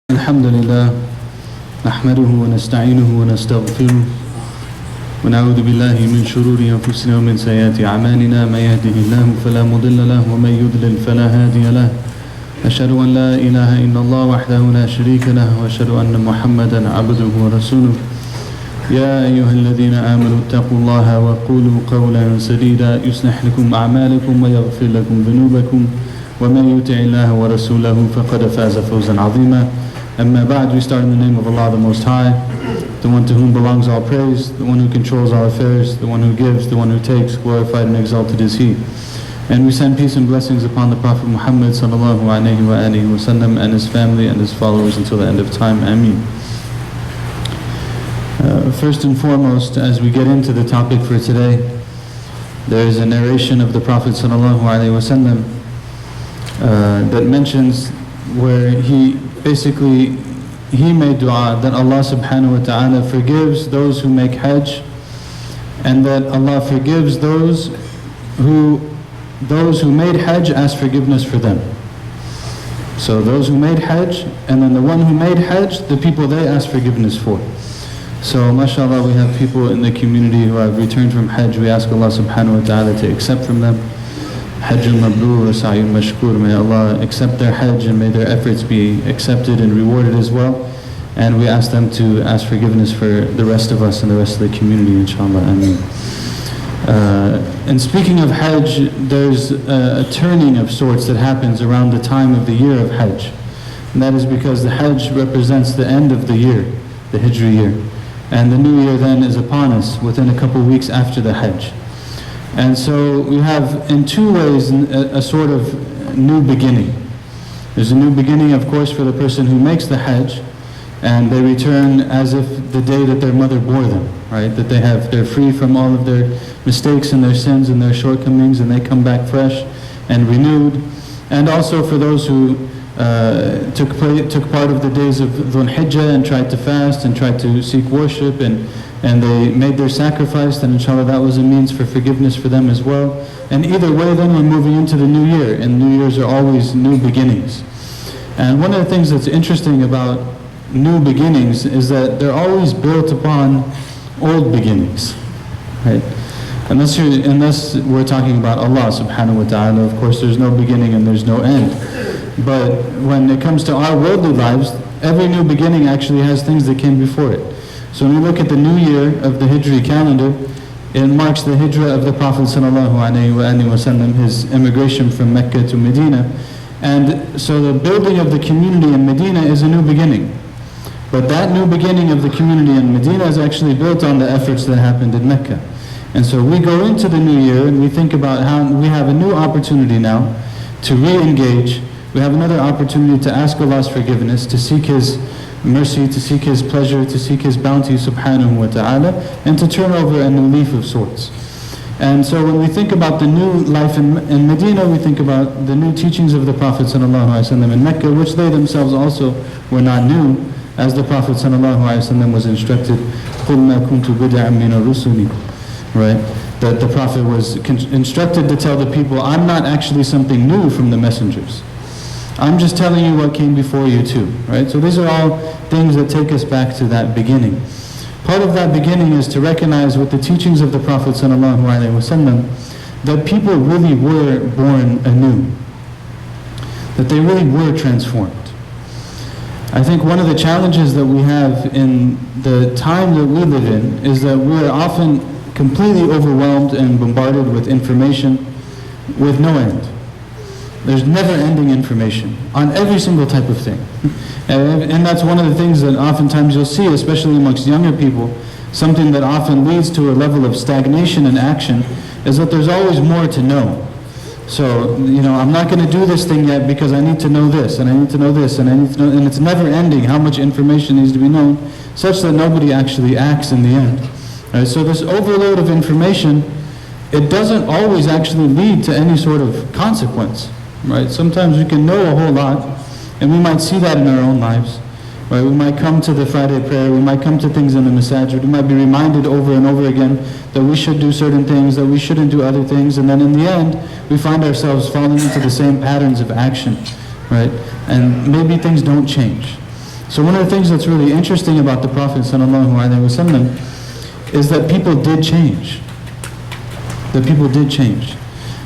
الحمد لله نحمده ونستعينه ونستغفره ونعوذ بالله من شرور أنفسنا ومن سيئات أعمالنا من يهده الله فلا مضل له ومن يضلل فلا هادي له أشهد أن لا إله إلا الله وحده لا شريك له وأشهد أن محمدا عبده ورسوله يا أيها الذين آمنوا اتقوا الله وقولوا قولا سديدا يصلح لكم أعمالكم ويغفر لكم ذنوبكم ومن يطع الله ورسوله فقد فاز فوزا عظيما. Amma ba'd, we start in the name of Allah the Most High, the one to whom belongs all praise, the one who controls all affairs, the one who gives, the one who takes, glorified and exalted is He. And we send peace and blessings upon the Prophet Muhammad sallallahu alayhi wa alihi wa sallam and his family and his followers until the end of time. Ameen. First and foremost, as we get into the topic for today, there is a narration of the Prophet sallallahu alayhi wa sallam that mentions where he made dua that Allah subhanahu wa ta'ala forgives those who make hajj, and that Allah forgives those who made hajj ask forgiveness for them. So those who made hajj, and then the one who made hajj, the people they ask forgiveness for. So mashallah, we have people in the community who have returned from hajj. We ask Allah subhanahu wa ta'ala to accept from them. Hajjul Mabrur wa Sa'yul Mashkur. May Allah accept their hajj and may their efforts be accepted and rewarded as well. And we ask them to ask forgiveness for the rest of us and the rest of the community, inshallah. Ameen. And speaking of hajj, there's a turning of sorts that happens around the time of the year of hajj. And that is because the hajj represents the end of the year, the Hijri year. And the new year then is upon us within a couple weeks after the hajj. And so we have in two ways a sort of new beginning. There's a new beginning, of course, for the person who makes the hajj, and they return as if the day that their mother bore them, right? That they're free from all of their mistakes and their sins and their shortcomings, and they come back fresh and renewed. And also for those who took part of the days of Dhul Hijjah and tried to fast and tried to seek worship and they made their sacrifice, then inshallah that was a means for forgiveness for them as well. And either way then we're moving into the new year, and new years are always new beginnings. And one of the things that's interesting about new beginnings is that they're always built upon old beginnings, right? Unless we're talking about Allah subhanahu wa ta'ala, of course there's no beginning and there's no end. But when it comes to our worldly lives, every new beginning actually has things that came before it. So when we look at the new year of the Hijri calendar, it marks the hijrah of the Prophet sallallahu alaihi wasallam, his immigration from Mecca to Medina. And so the building of the community in Medina is a new beginning. But that new beginning of the community in Medina is actually built on the efforts that happened in Mecca. And so we go into the new year and we think about how we have a new opportunity now to re-engage. We have another opportunity to ask Allah's forgiveness, to seek His mercy, to seek His pleasure, to seek His bounty subhanahu wa ta'ala, and to turn over a new leaf of sorts. And so when we think about the new life in Medina, we think about the new teachings of the Prophet sallallahu alaihi wasallam in Mecca, which they themselves also were not new, as the Prophet sallallahu alaihi wasallam was instructed, قُلْ مَا كُنْتُ بِدْعًا مِنَ الرُّسُلِ, right? That the Prophet was instructed to tell the people, I'm not actually something new from the messengers. I'm just telling you what came before you too, right? So these are all things that take us back to that beginning. Part of that beginning is to recognize with the teachings of the Prophet sallallahu alaihi wasallam that people really were born anew, that they really were transformed. I think one of the challenges that we have in the time that we live in is that we're often completely overwhelmed and bombarded with information with no end. There's never-ending information on every single type of thing. And that's one of the things that oftentimes you'll see, especially amongst younger people, something that often leads to a level of stagnation in action, is that there's always more to know. So, I'm not going to do this thing yet because I need to know this, and I need to know this, and I need to know, and it's never-ending how much information needs to be known, such that nobody actually acts in the end. Right? So this overload of information, it doesn't always actually lead to any sort of consequence. Right? Sometimes we can know a whole lot, and we might see that in our own lives. Right? We might come to the Friday prayer, we might come to things in the masajid, we might be reminded over and over again that we should do certain things, that we shouldn't do other things, and then in the end, we find ourselves falling into the same patterns of action. Right? And maybe things don't change. So one of the things that's really interesting about the Prophet ﷺ is that people did change. That people did change.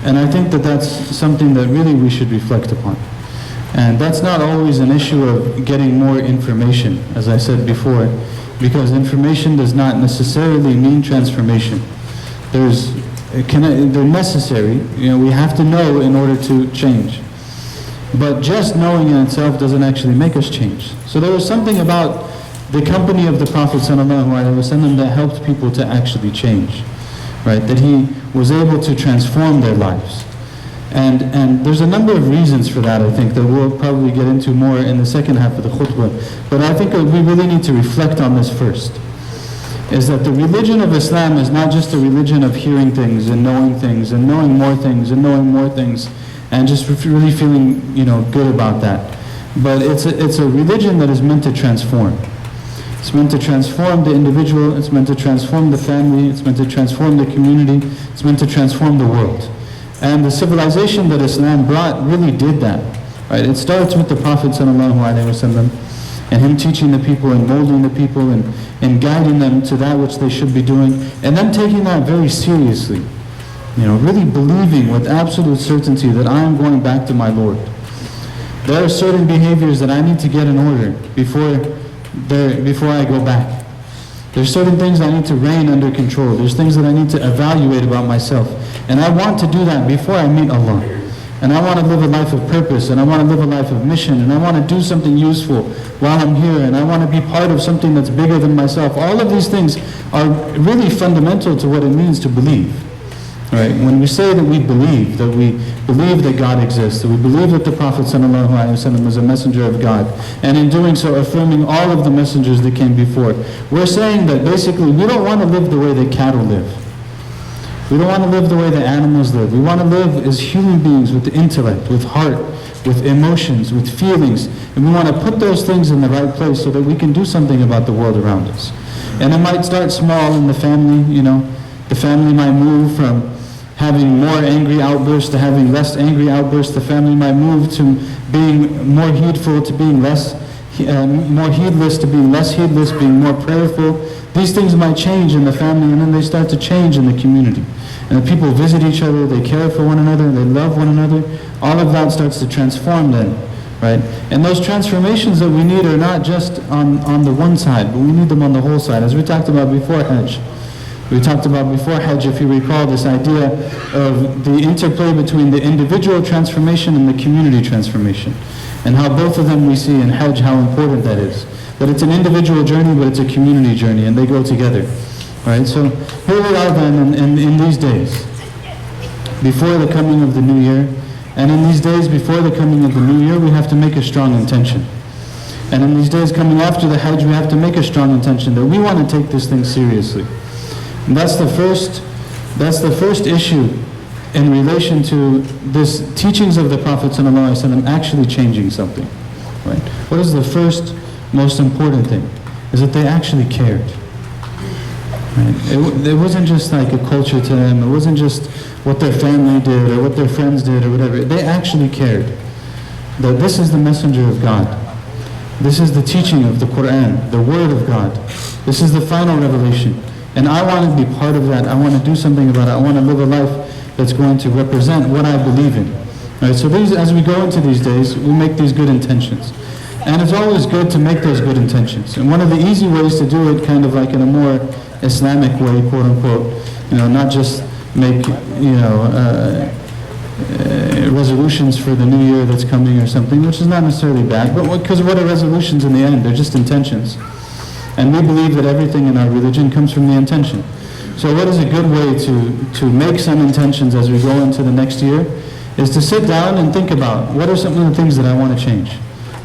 And I think that that's something that really we should reflect upon. And that's not always an issue of getting more information, as I said before, because information does not necessarily mean transformation. They're necessary. We have to know in order to change. But just knowing in itself doesn't actually make us change. So there was something about the company of the Prophet ﷺ that helped people to actually change, right? That he was able to transform their lives. And there's a number of reasons for that, I think, that we'll probably get into more in the second half of the khutbah. But I think we really need to reflect on this first. Is that the religion of Islam is not just a religion of hearing things and knowing more things and knowing more things and just really feeling good about that. But it's a religion that is meant to transform. It's meant to transform the individual, it's meant to transform the family, it's meant to transform the community, it's meant to transform the world. And the civilization that Islam brought really did that. Right? It starts with the Prophet ﷺ and him teaching the people and molding the people and guiding them to that which they should be doing, and them taking that very seriously. Really believing with absolute certainty that I am going back to my Lord. There are certain behaviors that I need to get in order before I go back. There's certain things I need to rein under control. There's things that I need to evaluate about myself. And I want to do that before I meet Allah. And I want to live a life of purpose, and I want to live a life of mission, and I want to do something useful while I'm here, and I want to be part of something that's bigger than myself. All of these things are really fundamental to what it means to believe. Right? When we say that we believe that God exists, that we believe that the Prophet ﷺ was a messenger of God, and in doing so affirming all of the messengers that came before, we're saying that basically we don't want to live the way that cattle live. We don't want to live the way that animals live. We want to live as human beings with intellect, with heart, with emotions, with feelings, and we want to put those things in the right place so that we can do something about the world around us. And it might start small in the family. The family might move from having more angry outbursts to having less angry outbursts. The family might move to being more heedful to being more heedless to being less heedless, being more prayerful. These things might change in the family, and then they start to change in the community. And the people visit each other, they care for one another, they love one another. All of that starts to transform then, right? And those transformations that we need are not just on the one side, but we need them on the whole side. As we talked about before Hajj. We talked about before Hajj, if you recall, this idea of the interplay between the individual transformation and the community transformation. And how both of them we see in Hajj, how important that is. That it's an individual journey, but it's a community journey, and they go together. Right? So here we are then in these days, before the coming of the new year. And in these days before the coming of the new year, we have to make a strong intention. And in these days coming after the Hajj, we have to make a strong intention that we want to take this thing seriously. And that's the first issue in relation to this teachings of the Prophet ﷺ actually changing something. Right? What is the first most important thing? Is that they actually cared. Right? It wasn't just like a culture to them. It wasn't just what their family did or what their friends did or whatever. They actually cared. That this is the messenger of God. This is the teaching of the Quran, the word of God. This is the final revelation. And I want to be part of that. I want to do something about it. I want to live a life that's going to represent what I believe in. Right? So as we go into these days, we make these good intentions. And it's always good to make those good intentions. And one of the easy ways to do it, kind of like in a more Islamic way, quote unquote, not just make, resolutions for the new year that's coming or something, which is not necessarily bad, but because what are resolutions in the end? They're just intentions. And we believe that everything in our religion comes from the intention. So what is a good way to make some intentions as we go into the next year is to sit down and think about what are some of the things that I want to change?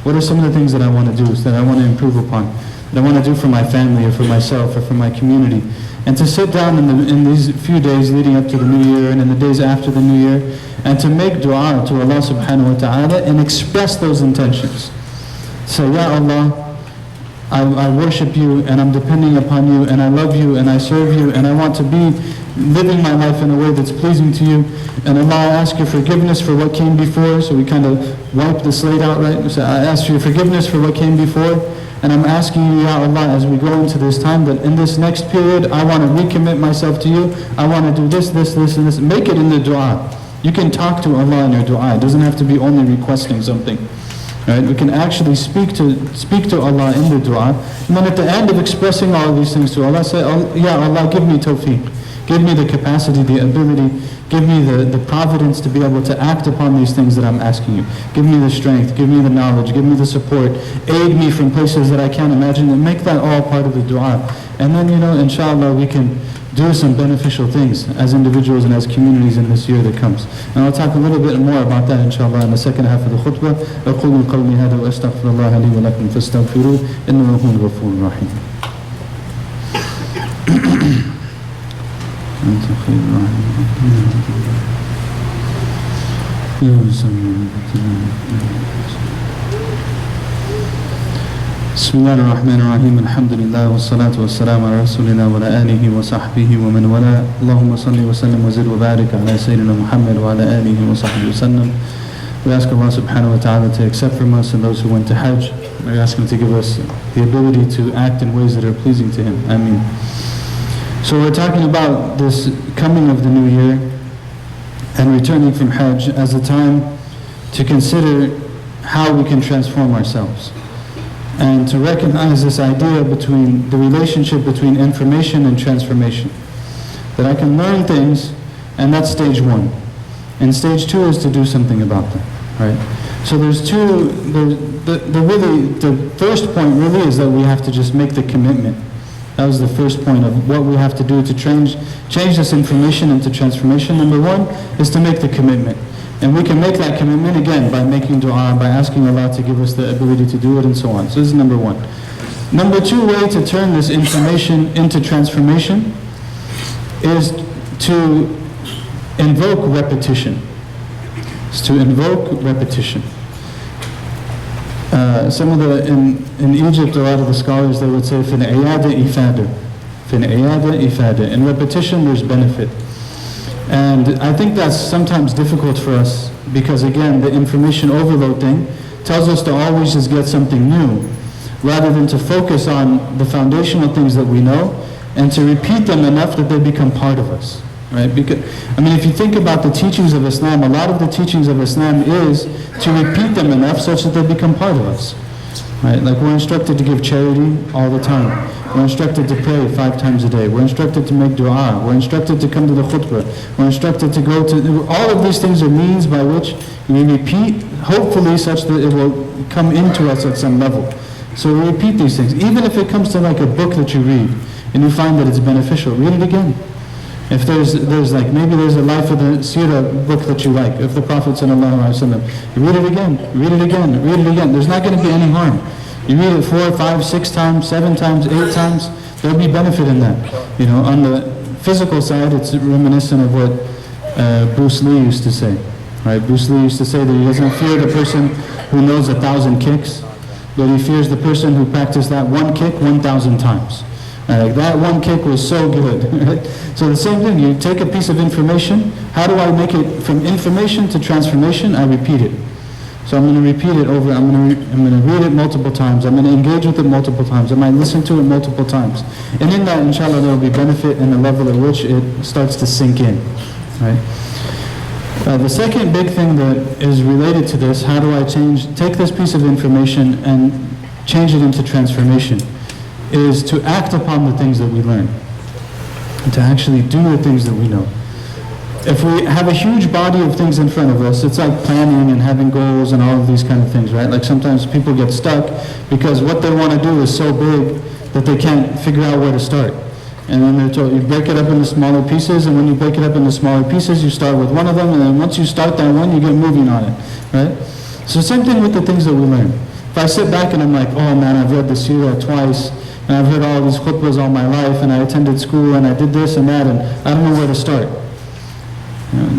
What are some of the things that I want to do, that I want to improve upon, that I want to do for my family or for myself or for my community? And to sit down in these few days leading up to the new year and in the days after the new year and to make dua to Allah subhanahu wa ta'ala and express those intentions. Say, Ya Allah, I worship you and I'm depending upon you and I love you and I serve you and I want to be living my life in a way that's pleasing to you. And Allah, I ask your forgiveness for what came before. So we kind of wipe the slate out, right? So I ask your forgiveness for what came before. And I'm asking you, Ya Allah, as we go into this time, that in this next period, I want to recommit myself to you. I want to do this, this, this, and this. Make it in the dua. You can talk to Allah in your dua. It doesn't have to be only requesting something. Right? We can actually speak to Allah in the dua. And then at the end of expressing all of these things to Allah, say, Ya Allah, give me tawfiq. Give me the capacity, the ability, give me the providence to be able to act upon these things that I'm asking you. Give me the strength, give me the knowledge, give me the support, aid me from places that I can't imagine, and make that all part of the dua. And then, inshallah, we can do some beneficial things as individuals and as communities in this year that comes. And I'll talk a little bit more about that, inshallah, in the second half of the khutbah. أقول قولي هذا وأستغفر الله لي ولكم فاستغفروه إنه هو الغفور الرحيم. أنت خير بسم الله الرحمن الرحيم الحمد لله والصلاة والسلام على رسولنا وعلى آله وصحبه ومن والاه اللهم صل وسلم وزد وبارك على سيدنا محمد وعلى آله وصحبه وسلم. We ask Allah subhanahu wa ta'ala to accept from us and those who went to Hajj. We ask Him to give us the ability to act in ways that are pleasing to Him. Ameen. So we're talking about this coming of the new year and returning from Hajj as a time to consider how we can transform ourselves and to recognize this idea between the relationship between information and transformation. That I can learn things, and that's stage one. And stage two is to do something about them, right? So the first point really is that we have to just make the commitment. That was the first point of what we have to do to change this information into transformation. Number one is to make the commitment. And we can make that commitment again by making dua, by asking Allah to give us the ability to do it and so on. So this is number one. Number two way to turn this information into transformation is to invoke repetition. It's to invoke repetition. In Egypt, a lot of the scholars, they would say, فِي الْعِيَادَةِ إِفَادَةً. فِي الْعِيَادَةِ إِفَادَةً. In repetition, there's benefit. And I think that's sometimes difficult for us because, again, the information overload thing tells us to always just get something new rather than to focus on the foundational things that we know and to repeat them enough that they become part of us. Right? Because, if you think about the teachings of Islam, a lot of the teachings of Islam is to repeat them enough such that they become part of us. Right? Like we're instructed to give charity all the time. We're instructed to pray 5 times a day. We're instructed to make dua. We're instructed to come to the khutbah. We're instructed to go to... All of these things are means by which we repeat, hopefully such that it will come into us at some level. So we repeat these things. Even if it comes to like a book that you read and you find that it's beneficial, read it again. If there's like, maybe there's a Life of the Seerah book that you like, of the Prophet ﷺ, you read it again, read it again, read it again. There's not going to be any harm. You read it 4, 5, 6 times, 7 times, 8 times, there'll be benefit in that. On the physical side, it's reminiscent of what Bruce Lee used to say. Right? Bruce Lee used to say that he doesn't fear the person who knows 1,000 kicks, but he fears the person who practiced that one kick 1,000 times. Like that one kick was so good. Right? So the same thing, you take a piece of information, how do I make it from information to transformation? I repeat it. So I'm going to repeat it over, I'm going to read it multiple times, I'm going to engage with it multiple times, I might listen to it multiple times. And in that, inshallah, there will be benefit in the level at which it starts to sink in. Right? The second big thing that is related to this, how do I take this piece of information and change it into transformation, is to act upon the things that we learn, and to actually do the things that we know. If we have a huge body of things in front of us, it's like planning and having goals and all of these kind of things, right? Like sometimes people get stuck because what they want to do is so big that they can't figure out where to start. And then they're told, you break it up into smaller pieces, and when you break it up into smaller pieces, you start with one of them, and then once you start that one, you get moving on it, right? So same thing with the things that we learn. If I sit back and I'm like, oh man, I've read the Seerah twice, and I've heard all these khutbahs all my life, and I attended school, and I did this and that, and I don't know where to start.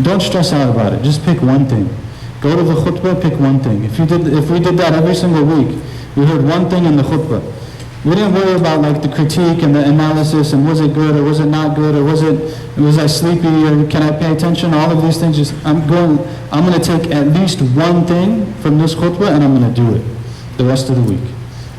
Don't stress out about it. Just pick one thing. Go to the khutbah, pick one thing. If we did that every single week, we heard one thing in the khutbah. We didn't worry about like the critique and the analysis and was it good or was it not good or was I sleepy or can I pay attention? All of these things. I'm going to take at least one thing from this khutbah and I'm going to do it the rest of the week.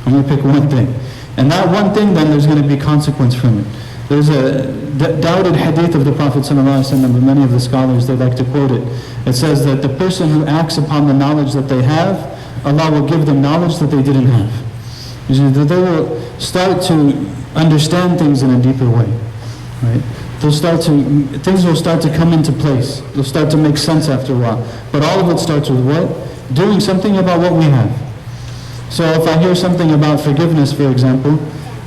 I'm going to pick one thing. And that one thing, then there's going to be consequence from it. There's a doubted hadith of the Prophet ﷺ, but many of the scholars, they like to quote it. It says that the person who acts upon the knowledge that they have, Allah will give them knowledge that they didn't have. That they will start to understand things in a deeper way. Right? Things will start to come into place. They'll start to make sense after a while. But all of it starts with what? Doing something about what we have. So if I hear something about forgiveness, for example,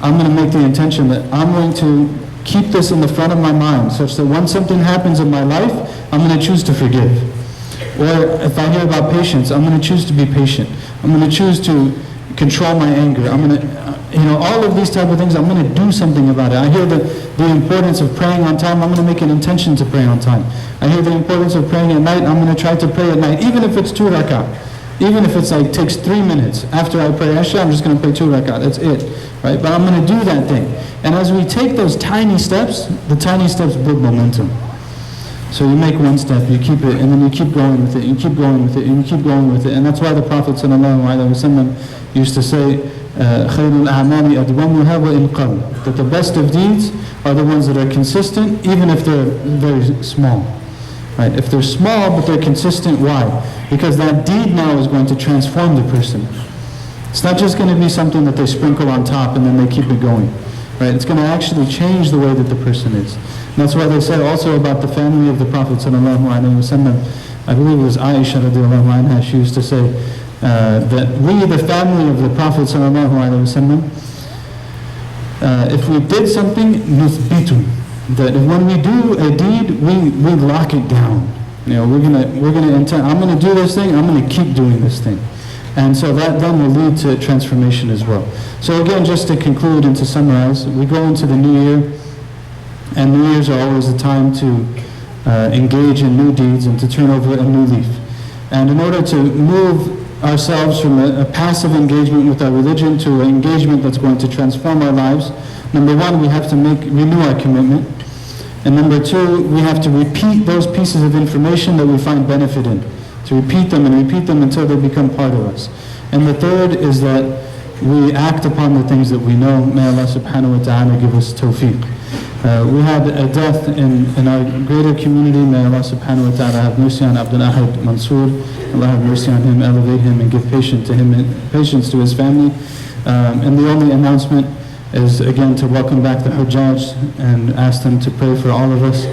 I'm going to make the intention that I'm going to keep this in the front of my mind, such that when something happens in my life, I'm going to choose to forgive. Or if I hear about patience, I'm going to choose to be patient. I'm going to choose to control my anger. I'm going to, all of these type of things, I'm going to do something about it. I hear the importance of praying on time, I'm going to make an intention to pray on time. I hear the importance of praying at night, I'm going to try to pray at night, even if it's 2 rak'ah. Even if it's takes 3 minutes. After I pray Isha, I'm just going to pray 2 rak'ah, that's it. Right? But I'm going to do that thing. And as we take those tiny steps, the tiny steps build momentum. So you make one step, you keep it, and then you keep going with it, you keep going with it, and you keep going with it. And that's why the Prophet ﷺ used to say, خَيْرُ الْأَعْمَالِ أَدْوَمُهَا وَإِنْ قَلَّ, that the best of deeds are the ones that are consistent, even if they're very small. Right? If they're small, but they're consistent, why? Because that deed now is going to transform the person. It's not just going to be something that they sprinkle on top and then they keep it going. Right? It's going to actually change the way that the person is. And that's why they said also about the family of the Prophet ﷺ, I believe it was Aisha radiallahu anha, she used to say that we, the family of the Prophet ﷺ, if we did something, nuthbitu, that when we do a deed, we lock it down. We're gonna intend, I'm gonna do this thing, I'm gonna keep doing this thing. And so that then will lead to transformation as well. So again, just to conclude and to summarize, we go into the new year, and New Year's are always a time to engage in new deeds and to turn over a new leaf. And in order to move ourselves from a passive engagement with our religion to an engagement that's going to transform our lives, number one, we have to renew our commitment. And number two, we have to repeat those pieces of information that we find benefit in. To repeat them and repeat them until they become part of us. And the third is that we act upon the things that we know. May Allah subhanahu wa ta'ala give us tawfiq. We had a death in our greater community. May Allah subhanahu wa ta'ala have mercy on Abdul Ahad Mansoor. Allah have mercy on him, elevate him, and give patience to his family. And the only announcement is again to welcome back the Hujjaj and ask them to pray for all of us.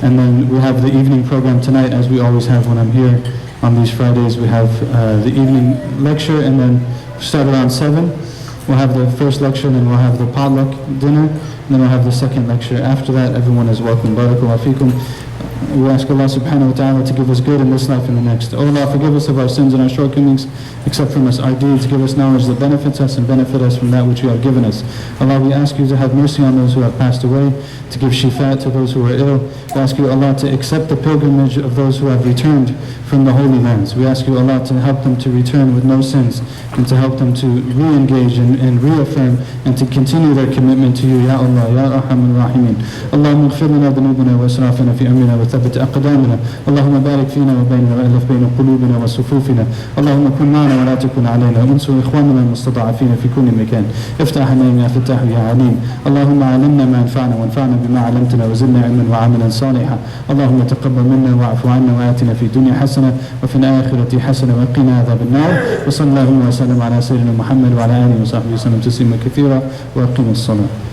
And then we have the evening program tonight, as we always have when I'm here on these Fridays. We have the evening lecture, and then start around 7. We'll have the first lecture, and then we'll have the potluck dinner, and then we'll have the second lecture. After that, everyone is welcome. Barakallahu feekum. We ask Allah subhanahu wa ta'ala to give us good in this life and the next. Oh Allah, forgive us of our sins and our shortcomings, accept from us our deeds, give us knowledge that benefits us and benefit us from that which you have given us. Allah, we ask you to have mercy on those who have passed away, to give shifa to those who are ill. We ask you, Allah, to accept the pilgrimage of those who have returned from the Holy Lands. We ask you, Allah, to help them to return with no sins, and to help them to re-engage and reaffirm and to continue their commitment to you, Ya Allah, Ya Arhamar Rahimin. Allahumma ighfir lana dhunubana wa israfana fi amrina wa thabbit aqdamana. Allahumma barik fina wa baynana wa alif bayna qulubina wa sufufina. Allahumma kun ma'ana wa la takun alayna. Unsur ikhwanana al-mustada'afina fi kulli makan. Iftah alayna ya Fattah ya Alim. Allahumma alimna ma anfa'na wa anfa'na bima 'allamtana wa zidna 'ilman wa 'amalan salihan. Allahumma taqabbal minna wa'fu 'anna wa atina fi dunya hasana wa fil akhirati hasana wa qina adhaban nar. Wa sallallahu wa sallam ala sayyidina Muhammad wa ala alihi wa sahbihi wa sallam taslima kathira wa aqim as-salat.